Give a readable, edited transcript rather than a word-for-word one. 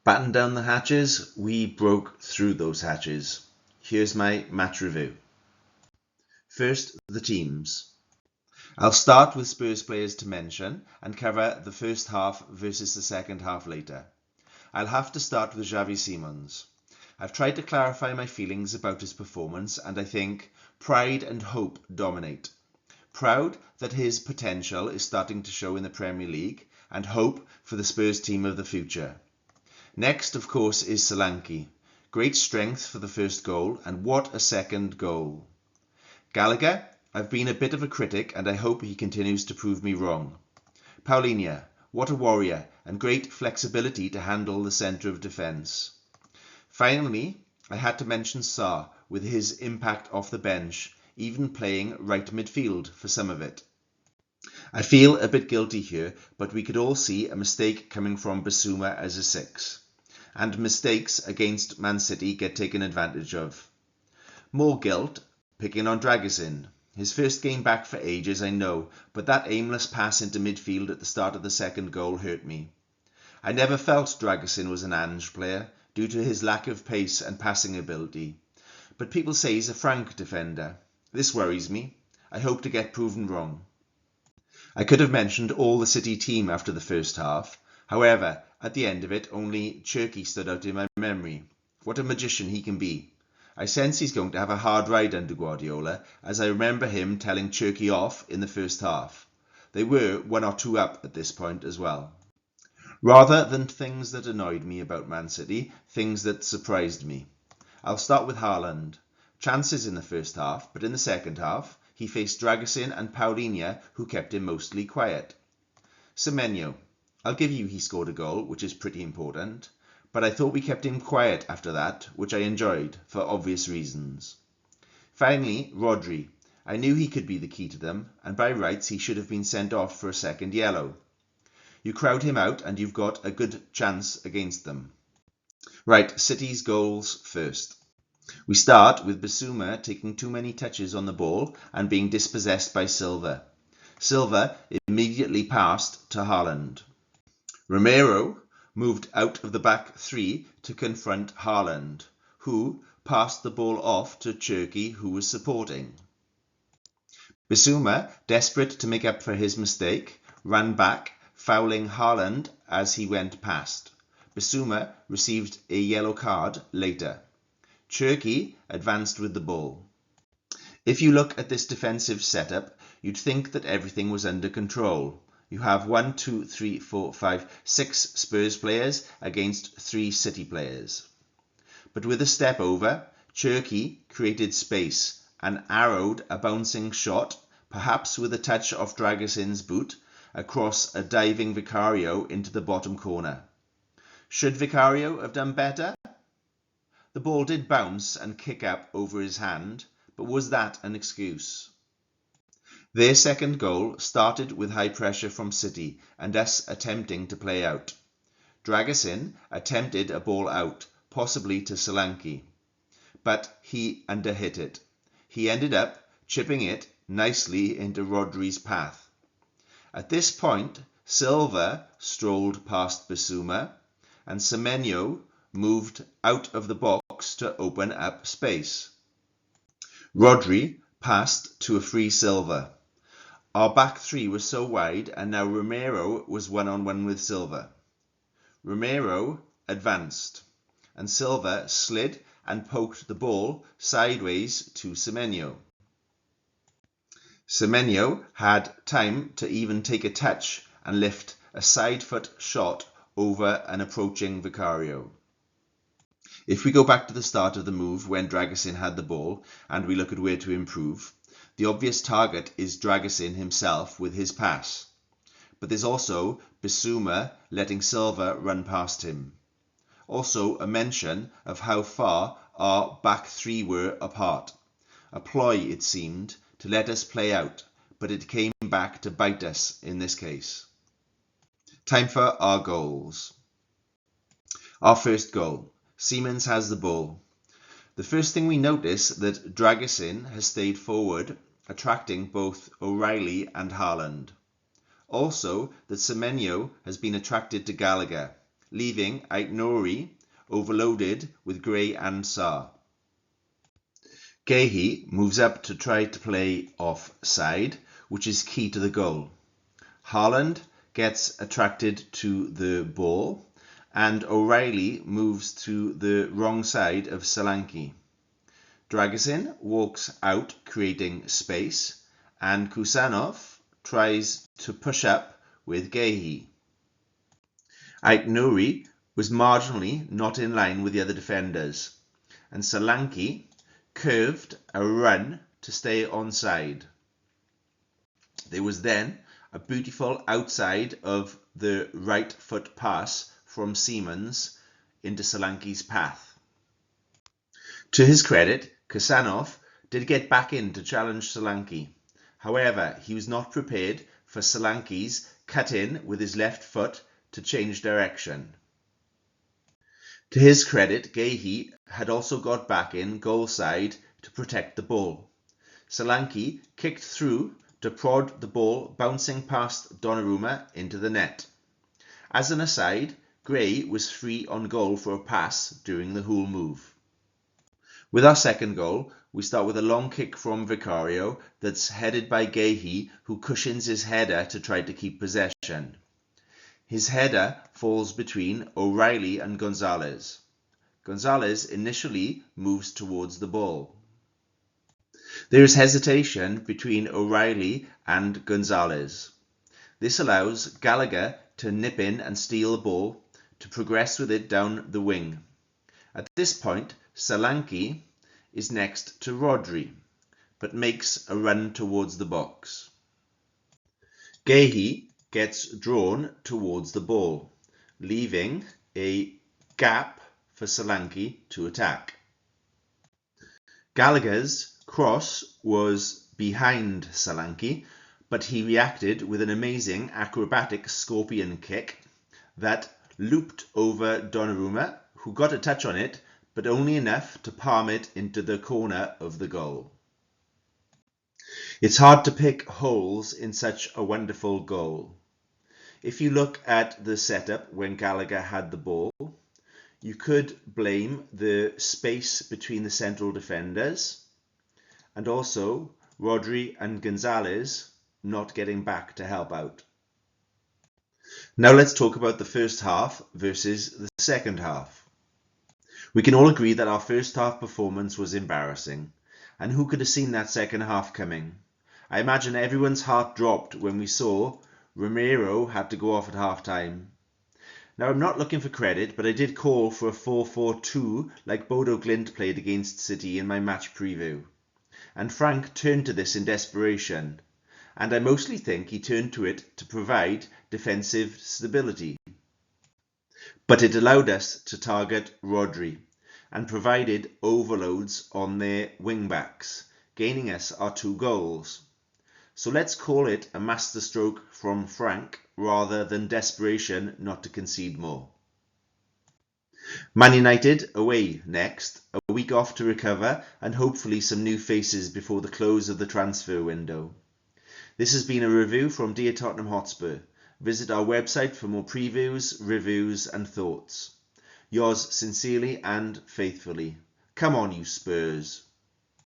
Batten down the hatches, we broke through those hatches. Here's my match review. First, the teams. I'll start with Spurs players to mention and cover the first half versus the second half later. I'll have to start with Xavi Simons. I've tried to clarify my feelings about his performance, and I think pride and hope dominate. Proud that his potential is starting to show in the Premier League, and hope for the Spurs team of the future. Next, of course, is Solanke. Great strength for the first goal, and what a second goal. Gallagher, I've been a bit of a critic, and I hope he continues to prove me wrong. Paulinho, what a warrior, and great flexibility to handle the centre of defence. Finally, I had to mention Sarr, with his impact off the bench, even playing right midfield for some of it. I feel a bit guilty here, but we could all see a mistake coming from Bissouma as a 6. And mistakes against Man City get taken advantage of. More guilt, picking on Dragusin. His first game back for ages, I know, but that aimless pass into midfield at the start of the second goal hurt me. I never felt Dragusin was an Ange player, due to his lack of pace and passing ability. But people say he's a frank defender. This worries me. I hope to get proven wrong. I could have mentioned all the City team after the first half. However, at the end of it, only Cherki stood out in my memory. What a magician he can be. I sense he's going to have a hard ride under Guardiola, as I remember him telling Cherki off in the first half. They were 1 or 2 up at this point as well. Rather than things that annoyed me about Man City, things that surprised me. I'll start with Haaland. Chances in the first half, but in the second half, he faced Dragusin and Paulinho, who kept him mostly quiet. Semenyo. I'll give you he scored a goal, which is pretty important, but I thought we kept him quiet after that, which I enjoyed, for obvious reasons. Finally, Rodri. I knew he could be the key to them, and by rights he should have been sent off for a second yellow. You crowd him out and you've got a good chance against them. Right, City's goals first. We start with Bissouma taking too many touches on the ball and being dispossessed by Silva. Silva immediately passed to Haaland. Romero moved out of the back 3 to confront Haaland, who passed the ball off to Cherki, who was supporting. Bissouma, desperate to make up for his mistake, ran back, fouling Haaland as he went past. Bissouma received a yellow card later. Cherki advanced with the ball. If you look at this defensive setup, you'd think that everything was under control. You have 1, 2, 3, 4, 5, 6 Spurs players against 3 City players. But with a step over, Cherki created space and arrowed a bouncing shot, perhaps with a touch of Dragusin's boot, across a diving Vicario into the bottom corner. Should Vicario have done better? The ball did bounce and kick up over his hand, but was that an excuse? Their second goal started with high pressure from City and us attempting to play out. Dragusin attempted a ball out, possibly to Solanke, but he underhit it. He ended up chipping it nicely into Rodri's path. At this point, Silva strolled past Bissouma and Semenyo moved out of the box to open up space. Rodri passed to a free Silva. Our back 3 was so wide, and now Romero was one-on-one with Silva. Romero advanced, and Silva slid and poked the ball sideways to Semenyo. Semenyo had time to even take a touch and lift a side foot shot over an approaching Vicario. If we go back to the start of the move when Dragusin had the ball and we look at where to improve, the obvious target is Dragusin himself with his pass. But there's also Bissouma letting Silva run past him. Also a mention of how far our back 3 were apart. A ploy, it seemed, to let us play out, but it came back to bite us in this case. Time for our goals. Our first goal. Simons has the ball. The first thing we notice that Dragusin has stayed forward, attracting both O'Reilly and Haaland. Also that Semenyo has been attracted to Gallagher, leaving Aït-Nouri overloaded with Gray and Sarr. Gahey moves up to try to play offside, which is key to the goal. Haaland gets attracted to the ball, and O'Reilly moves to the wrong side of Solanke. Dragusin walks out, creating space, and Kusanov tries to push up with Gahey. Aït-Nouri was marginally not in line with the other defenders, and Solanke curved a run to stay onside. There was then a beautiful outside of the right foot pass from Siemens into Solanke's path. To his credit, Kusanov did get back in to challenge Solanke. However, he was not prepared for Solanke's cut in with his left foot to change direction. To his credit, Gahey had also got back in goal side to protect the ball. Solanke kicked through to prod the ball bouncing past Donnarumma into the net. As an aside, Gray was free on goal for a pass during the whole move. With our second goal, we start with a long kick from Vicario that's headed by Gahey, who cushions his header to try to keep possession. His header falls between O'Reilly and Gonzalez. Gonzalez initially moves towards the ball. There is hesitation between O'Reilly and Gonzalez. This allows Gallagher to nip in and steal the ball, to progress with it down the wing. At this point, Solanke is next to Rodri, but makes a run towards the box. Gahey gets drawn towards the ball, leaving a gap for Solanke to attack. Gallagher's cross was behind Solanke, but he reacted with an amazing acrobatic scorpion kick that looped over Donnarumma, who got a touch on it, but only enough to palm it into the corner of the goal. It's hard to pick holes in such a wonderful goal. If you look at the setup when Gallagher had the ball, you could blame the space between the central defenders and also Rodri and Gonzalez not getting back to help out. Now let's talk about the first half versus the second half. We can all agree that our first half performance was embarrassing, and who could have seen that second half coming? I imagine everyone's heart dropped when we saw Romero had to go off at half time. Now I'm not looking for credit, but I did call for a 4-4-2 like Bodo Glimt played against City in my match preview. And Frank turned to this in desperation, and I mostly think he turned to it to provide defensive stability. But it allowed us to target Rodri and provided overloads on their wing-backs, gaining us our 2 goals. So let's call it a masterstroke from Frank rather than desperation not to concede more. Man United away next, a week off to recover and hopefully some new faces before the close of the transfer window. This has been a review from Dear Tottenham Hotspur. Visit our website for more previews, reviews and thoughts. Yours sincerely and faithfully. Come on, you Spurs.